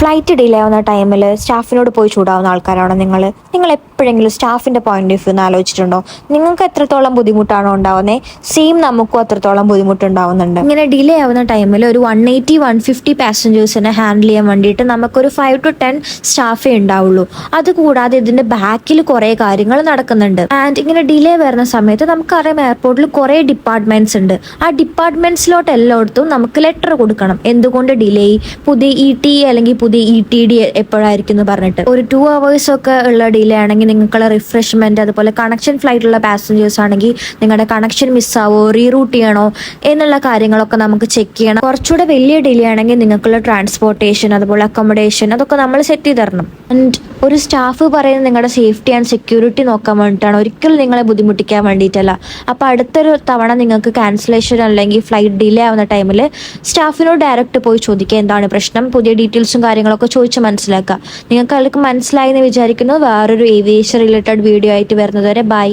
Flight delay ആവുന്ന ടൈമിൽ സ്റ്റാഫിനോട് പോയി ചൂടാവുന്ന ആൾക്കാരാണോ നിങ്ങൾ എപ്പോഴെങ്കിലും സ്റ്റാഫിന്റെ പോയിന്റ് ഓഫ് വ്യൂ എന്ന് ആലോചിച്ചിട്ടുണ്ടോ? നിങ്ങൾക്ക് എത്രത്തോളം ബുദ്ധിമുട്ടാണോ ഉണ്ടാവുന്നത്, സെയിം നമുക്കും അത്രത്തോളം ബുദ്ധിമുട്ടുണ്ടാവുന്നുണ്ട്. ഇങ്ങനെ ഡിലേ ആവുന്ന ടൈമിൽ ഒരു 180-150 പാസഞ്ചേഴ്സിനെ ഹാൻഡിൽ ചെയ്യാൻ വേണ്ടിയിട്ട് നമുക്കൊരു 5 to 10 സ്റ്റാഫേ ഉണ്ടാവുള്ളൂ. അതുകൂടാതെ ഇതിന്റെ ബാക്കിൽ കുറേ കാര്യങ്ങൾ നടക്കുന്നുണ്ട്. ആൻഡ് ഇങ്ങനെ ഡിലേ വരുന്ന സമയത്ത് നമുക്കറിയാം എയർപോർട്ടിൽ കുറേ ഡിപ്പാർട്ട്മെന്റ്സ് ഉണ്ട്. ആ ഡിപ്പാർട്ട്മെന്റ്സിലോട്ട് എല്ലായിടത്തും നമുക്ക് ലെറ്റർ കൊടുക്കണം, എന്തുകൊണ്ട് ഡിലേ, പുതിയ ETA അല്ലെങ്കിൽ പുതിയ ETD എപ്പോഴായിരിക്കും എന്ന് പറഞ്ഞിട്ട്. ഒരു 2 hours ഒക്കെ ഉള്ള ഡിലേ ആണെങ്കിൽ നിങ്ങൾക്കുള്ള റിഫ്രഷ്മെന്റ്, അതുപോലെ കണക്ഷൻ ഫ്ലൈറ്റുള്ള പാസഞ്ചേഴ്സ് ആണെങ്കിൽ നിങ്ങളുടെ കണക്ഷൻ മിസ്സാവോ, റീറൂട്ട് ചെയ്യണോ എന്നുള്ള കാര്യങ്ങളൊക്കെ നമുക്ക് ചെക്ക് ചെയ്യണം. കുറച്ചുകൂടെ വലിയ ഡിലേ ആണെങ്കിൽ നിങ്ങൾക്കുള്ള ട്രാൻസ്പോർട്ടേഷൻ, അതുപോലെ അക്കോമഡേഷൻ, അതൊക്കെ നമ്മൾ സെറ്റ് ചെയ്ത് തരണം. ആൻഡ് ഒരു സ്റ്റാഫ് പറയുന്നത് നിങ്ങളുടെ സേഫ്റ്റി ആൻഡ് സെക്യൂരിറ്റി നോക്കാൻ വേണ്ടിയിട്ടാണ്, ഒരിക്കലും നിങ്ങളെ ബുദ്ധിമുട്ടിക്കാൻ വേണ്ടിയിട്ടല്ല. അപ്പോൾ അടുത്തൊരു തവണ നിങ്ങൾക്ക് ക്യാൻസലേഷൻ അല്ലെങ്കിൽ ഫ്ലൈറ്റ് ഡിലേ ആവുന്ന ടൈമിൽ സ്റ്റാഫിനോട് ഡയറക്റ്റ് പോയി ചോദിക്കുക എന്താണ് പ്രശ്നം, പുതിയ ഡീറ്റെയിൽസും കാര്യങ്ങളൊക്കെ ചോദിച്ച് മനസ്സിലാക്കുക. നിങ്ങൾക്ക് അതിലേക്ക് മനസ്സിലായി എന്ന് വിചാരിക്കുന്നു. വേറൊരു ഏവിയേഷൻ റിലേറ്റഡ് വീഡിയോ ആയിട്ട് വരുന്നത് വരെ ബൈ.